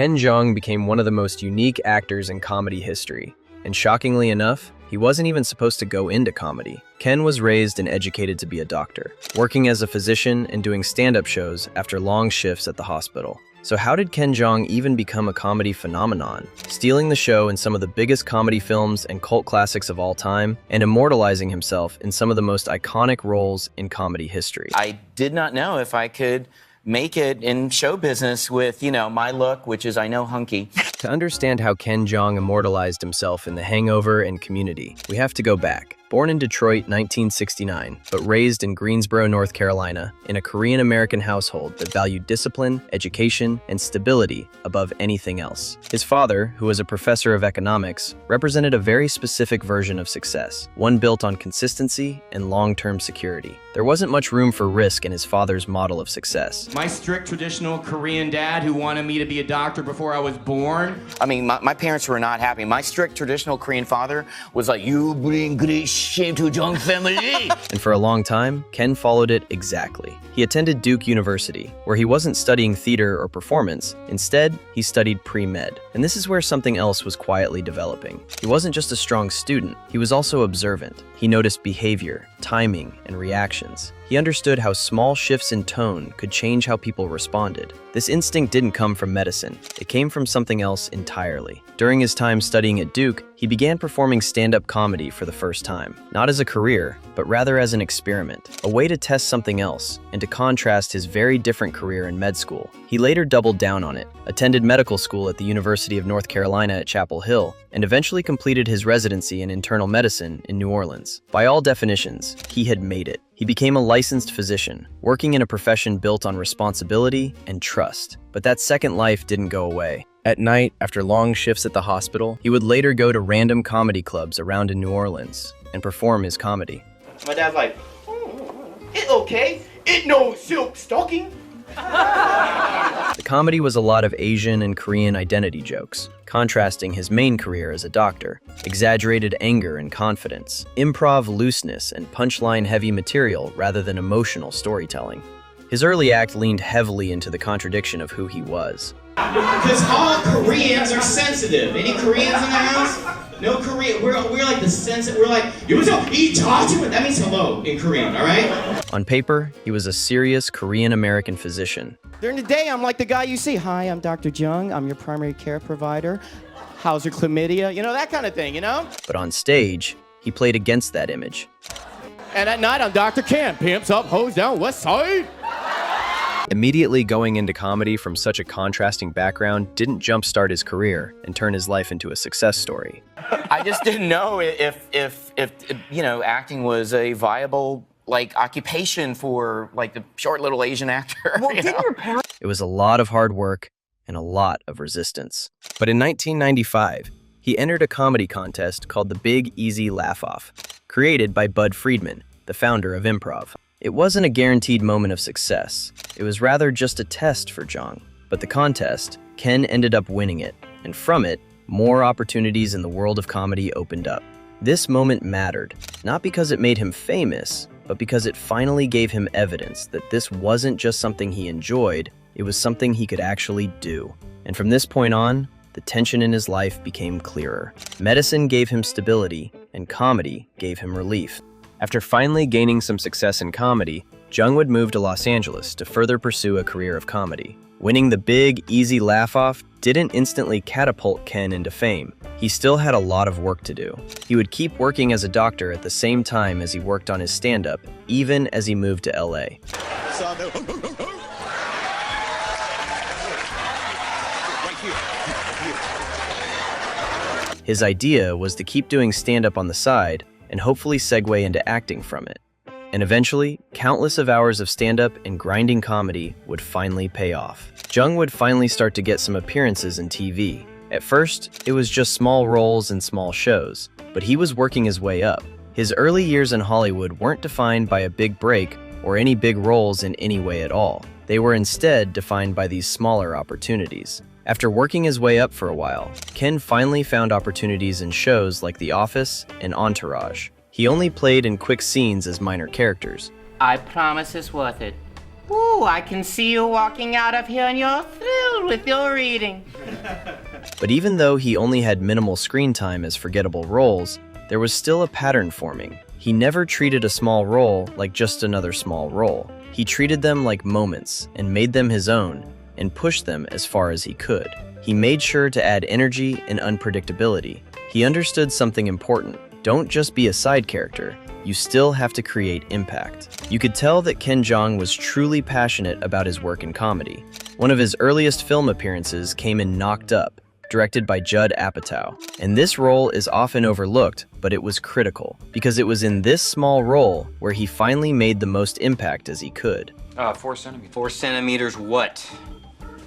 Ken Jeong became one of the most unique actors in comedy history. And shockingly enough, he wasn't even supposed to go into comedy. Ken was raised and educated to be a doctor, working as a physician and doing stand-up shows after long shifts at the hospital. So how did Ken Jeong even become a comedy phenomenon, stealing the show in some of the biggest comedy films and cult classics of all time, and immortalizing himself in some of the most iconic roles in comedy history? I did not know if I could make it in show business with, my look, which is, I know, hunky. To understand how Ken Jeong immortalized himself in The Hangover and Community, we have to go back. Born in Detroit, 1969, but raised in Greensboro, North Carolina, in a Korean-American household that valued discipline, education, and stability above anything else. His father, who was a professor of economics, represented a very specific version of success, one built on consistency and long-term security. There wasn't much room for risk in his father's model of success. My strict traditional Korean dad who wanted me to be a doctor before I was born. I mean, my parents were not happy. My strict traditional Korean father was like, you bring great shame to Jeong family. And for a long time, Ken followed it exactly. He attended Duke University, where he wasn't studying theater or performance. Instead, he studied pre-med. And this is where something else was quietly developing. He wasn't just a strong student, he was also observant. He noticed behavior, timing, and reactions. He understood how small shifts in tone could change how people responded. This instinct didn't come from medicine. It came from something else entirely. During his time studying at Duke, he began performing stand-up comedy for the first time. Not as a career, but rather as an experiment, a way to test something else and to contrast his very different career in med school. He later doubled down on it, attended medical school at the University of North Carolina at Chapel Hill, and eventually completed his residency in internal medicine in New Orleans. By all definitions, he had made it. He became a licensed physician, working in a profession built on responsibility and trust. But that second life didn't go away. At night, after long shifts at the hospital, he would later go to random comedy clubs around in New Orleans and perform his comedy. My dad's like, it okay, it no silk stocking. The comedy was a lot of Asian and Korean identity jokes, contrasting his main career as a doctor, exaggerated anger and confidence, improv looseness and punchline-heavy material rather than emotional storytelling. His early act leaned heavily into the contradiction of who he was. Because all Koreans are sensitive. Any Koreans in the house? No Korean. We're like the sensitive. We're like, that means hello in Korean, all right? On paper, he was a serious Korean-American physician. During the day, I'm like the guy you see. Hi, I'm Dr. Jeong. I'm your primary care provider. How's your chlamydia? That kind of thing, But on stage, he played against that image. And at night, I'm Dr. Ken. Pimps up, hoes down, west side. Immediately going into comedy from such a contrasting background didn't jumpstart his career and turn his life into a success story. I just didn't know if acting was a viable occupation for the short little Asian actor. Well, didn't your parents? It was a lot of hard work and a lot of resistance. But in 1995, he entered a comedy contest called the Big Easy Laugh-Off, created by Bud Friedman, the founder of improv. It wasn't a guaranteed moment of success. It was rather just a test for Jeong. But the contest, Ken ended up winning it, and from it, more opportunities in the world of comedy opened up. This moment mattered, not because it made him famous, but because it finally gave him evidence that this wasn't just something he enjoyed, it was something he could actually do. And from this point on, the tension in his life became clearer. Medicine gave him stability, and comedy gave him relief. After finally gaining some success in comedy, Jeong would move to Los Angeles to further pursue a career of comedy. Winning the Big Easy Laugh-Off didn't instantly catapult Ken into fame. He still had a lot of work to do. He would keep working as a doctor at the same time as he worked on his stand-up, even as he moved to LA. His idea was to keep doing stand-up on the side and hopefully segue into acting from it. And eventually, countless of hours of stand-up and grinding comedy would finally pay off. Jeong would finally start to get some appearances in TV. At first, it was just small roles in small shows, but he was working his way up. His early years in Hollywood weren't defined by a big break or any big roles in any way at all. They were instead defined by these smaller opportunities. After working his way up for a while, Ken finally found opportunities in shows like The Office and Entourage. He only played in quick scenes as minor characters. I promise it's worth it. Ooh, I can see you walking out of here and you're thrilled with your reading. But even though he only had minimal screen time as forgettable roles, there was still a pattern forming. He never treated a small role like just another small role. He treated them like moments and made them his own and pushed them as far as he could. He made sure to add energy and unpredictability. He understood something important. Don't just be a side character. You still have to create impact. You could tell that Ken Jeong was truly passionate about his work in comedy. One of his earliest film appearances came in Knocked Up, directed by Judd Apatow. And this role is often overlooked, but it was critical, because it was in this small role where he finally made the most impact as he could. 4 centimeters. 4 centimeters what?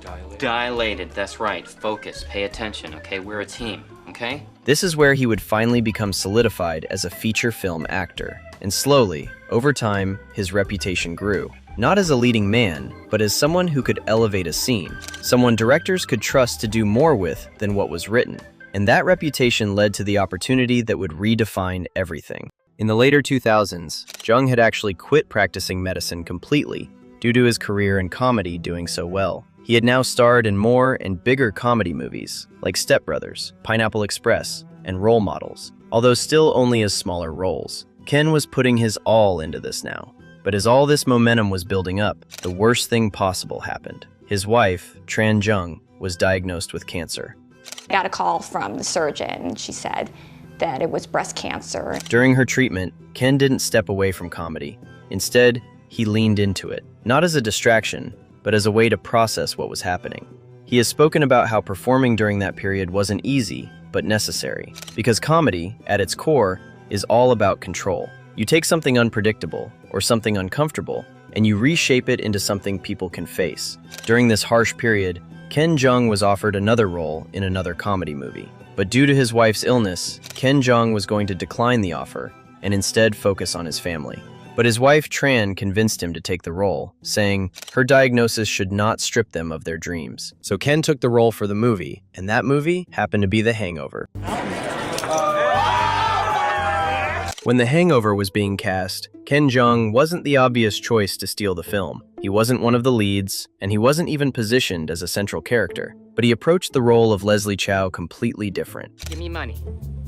Dilated. Dilated, that's right. Focus, pay attention, okay? We're a team, okay? This is where he would finally become solidified as a feature film actor. And slowly, over time, his reputation grew. Not as a leading man, but as someone who could elevate a scene, someone directors could trust to do more with than what was written. And that reputation led to the opportunity that would redefine everything. In the later 2000s, Jeong had actually quit practicing medicine completely due to his career in comedy doing so well. He had now starred in more and bigger comedy movies, like Step Brothers, Pineapple Express, and Role Models, although still only as smaller roles. Ken was putting his all into this now. But as all this momentum was building up, the worst thing possible happened. His wife, Ken Jeong, was diagnosed with cancer. I got a call from the surgeon. She said that it was breast cancer. During her treatment, Ken didn't step away from comedy. Instead, he leaned into it, not as a distraction, but as a way to process what was happening. He has spoken about how performing during that period wasn't easy, but necessary, because comedy, at its core, is all about control. You take something unpredictable, or something uncomfortable, and you reshape it into something people can face. During this harsh period, Ken Jeong was offered another role in another comedy movie. But due to his wife's illness, Ken Jeong was going to decline the offer, and instead focus on his family. But his wife, Tran, convinced him to take the role, saying her diagnosis should not strip them of their dreams. So Ken took the role for the movie, and that movie happened to be The Hangover. When The Hangover was being cast, Ken Jeong wasn't the obvious choice to steal the film. He wasn't one of the leads, and he wasn't even positioned as a central character. But he approached the role of Leslie Chow completely different. Give me money,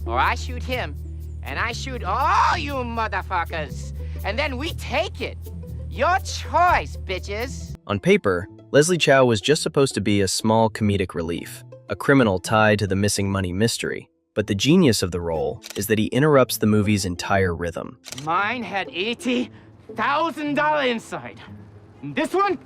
or I shoot him, and I shoot all you motherfuckers, and then we take it. Your choice, bitches. On paper, Leslie Chow was just supposed to be a small comedic relief, a criminal tied to the missing money mystery. But the genius of the role is that he interrupts the movie's entire rhythm. Mine had $80,000 inside. This one,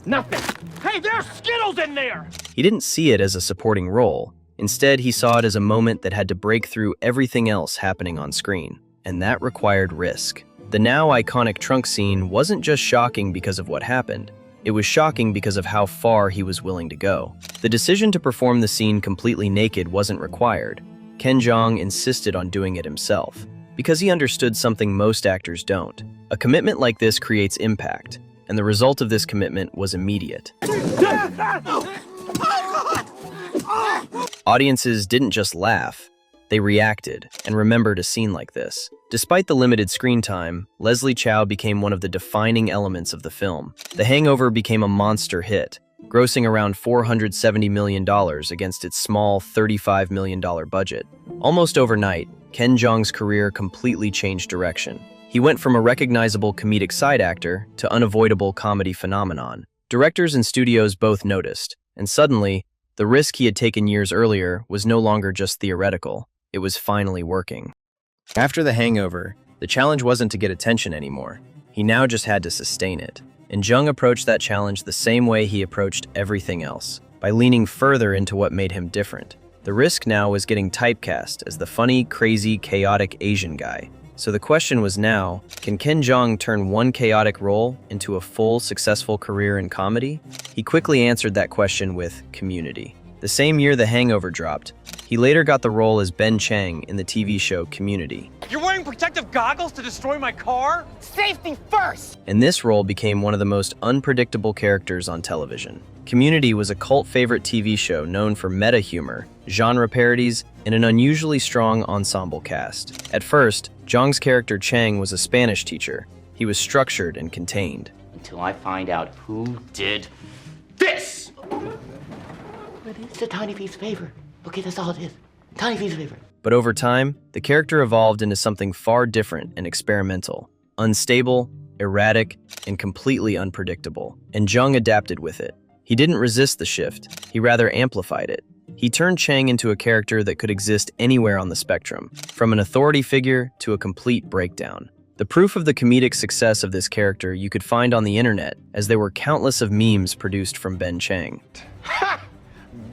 nothing. Hey, there's Skittles in there! He didn't see it as a supporting role. Instead, he saw it as a moment that had to break through everything else happening on screen. And that required risk. The now iconic trunk scene wasn't just shocking because of what happened. It was shocking because of how far he was willing to go. The decision to perform the scene completely naked wasn't required. Ken Jeong insisted on doing it himself, because he understood something most actors don't. A commitment like this creates impact, and the result of this commitment was immediate. Audiences didn't just laugh, they reacted and remembered a scene like this. Despite the limited screen time, Leslie Chow became one of the defining elements of the film. The Hangover became a monster hit, grossing around $470 million against its small $35 million budget. Almost overnight, Ken Jeong's career completely changed direction. He went from a recognizable comedic side actor to unavoidable comedy phenomenon. Directors and studios both noticed, and suddenly, the risk he had taken years earlier was no longer just theoretical. It was finally working. After The Hangover, the challenge wasn't to get attention anymore. He now just had to sustain it. And Jeong approached that challenge the same way he approached everything else, by leaning further into what made him different. The risk now was getting typecast as the funny, crazy, chaotic Asian guy. So the question was now, can Ken Jeong turn one chaotic role into a full, successful career in comedy? He quickly answered that question with Community. The same year The Hangover dropped, he later got the role as Ben Chang in the TV show Community. You're wearing protective goggles to destroy my car? Safety first! And this role became one of the most unpredictable characters on television. Community was a cult favorite TV show known for meta humor, genre parodies, and an unusually strong ensemble cast. At first, Jeong's character Chang was a Spanish teacher. He was structured and contained. until I find out who did this. It's a tiny piece of paper. Okay, that's all it is. Tiny piece of paper. But over time, the character evolved into something far different and experimental, unstable, erratic, and completely unpredictable. And Jeong adapted with it. He didn't resist the shift, he rather amplified it. He turned Chang into a character that could exist anywhere on the spectrum, from an authority figure to a complete breakdown. The proof of the comedic success of this character you could find on the internet, as there were countless of memes produced from Ben Chang.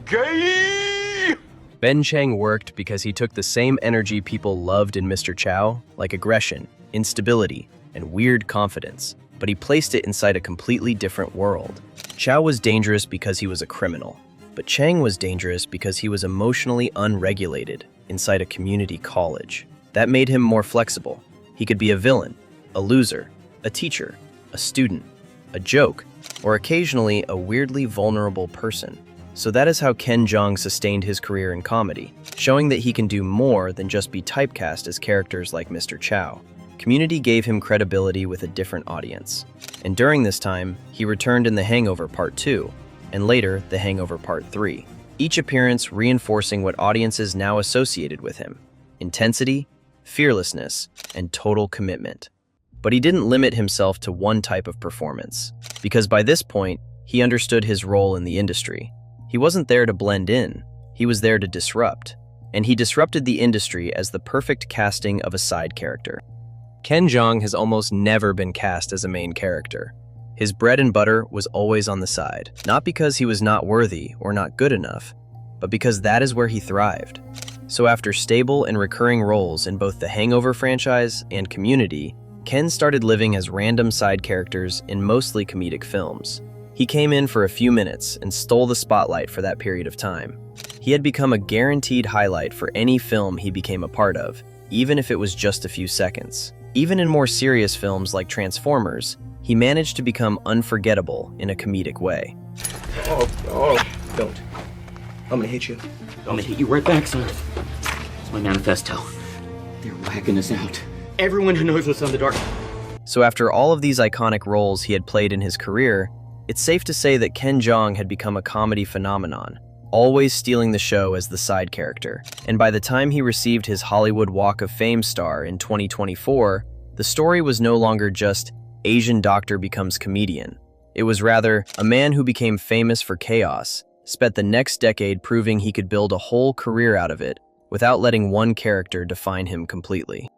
Gay! Ben Chang worked because he took the same energy people loved in Mr. Chow, like aggression, instability, and weird confidence, but he placed it inside a completely different world. Chow was dangerous because he was a criminal, but Chang was dangerous because he was emotionally unregulated inside a community college. That made him more flexible. He could be a villain, a loser, a teacher, a student, a joke, or occasionally a weirdly vulnerable person. So that is how Ken Jeong sustained his career in comedy, showing that he can do more than just be typecast as characters like Mr. Chow. Community gave him credibility with a different audience. And during this time, he returned in The Hangover Part 2, and later The Hangover Part 3, each appearance reinforcing what audiences now associated with him: intensity, fearlessness, and total commitment. But he didn't limit himself to one type of performance, because by this point, he understood his role in the industry. He wasn't there to blend in, he was there to disrupt. And he disrupted the industry as the perfect casting of a side character. Ken Jeong has almost never been cast as a main character. His bread and butter was always on the side, not because he was not worthy or not good enough, but because that is where he thrived. So after stable and recurring roles in both the Hangover franchise and Community, Ken started living as random side characters in mostly comedic films. He came in for a few minutes and stole the spotlight for that period of time. He had become a guaranteed highlight for any film he became a part of, even if it was just a few seconds. Even in more serious films like Transformers, he managed to become unforgettable in a comedic way. Oh, don't. I'm gonna hit you. I'm gonna hit you right back, son. It's my manifesto. They're whacking us out. Everyone who knows what's on the dark. So after all of these iconic roles he had played in his career, it's safe to say that Ken Jeong had become a comedy phenomenon, always stealing the show as the side character. And by the time he received his Hollywood Walk of Fame star in 2024, the story was no longer just Asian doctor becomes comedian. It was rather a man who became famous for chaos, spent the next decade proving he could build a whole career out of it without letting one character define him completely.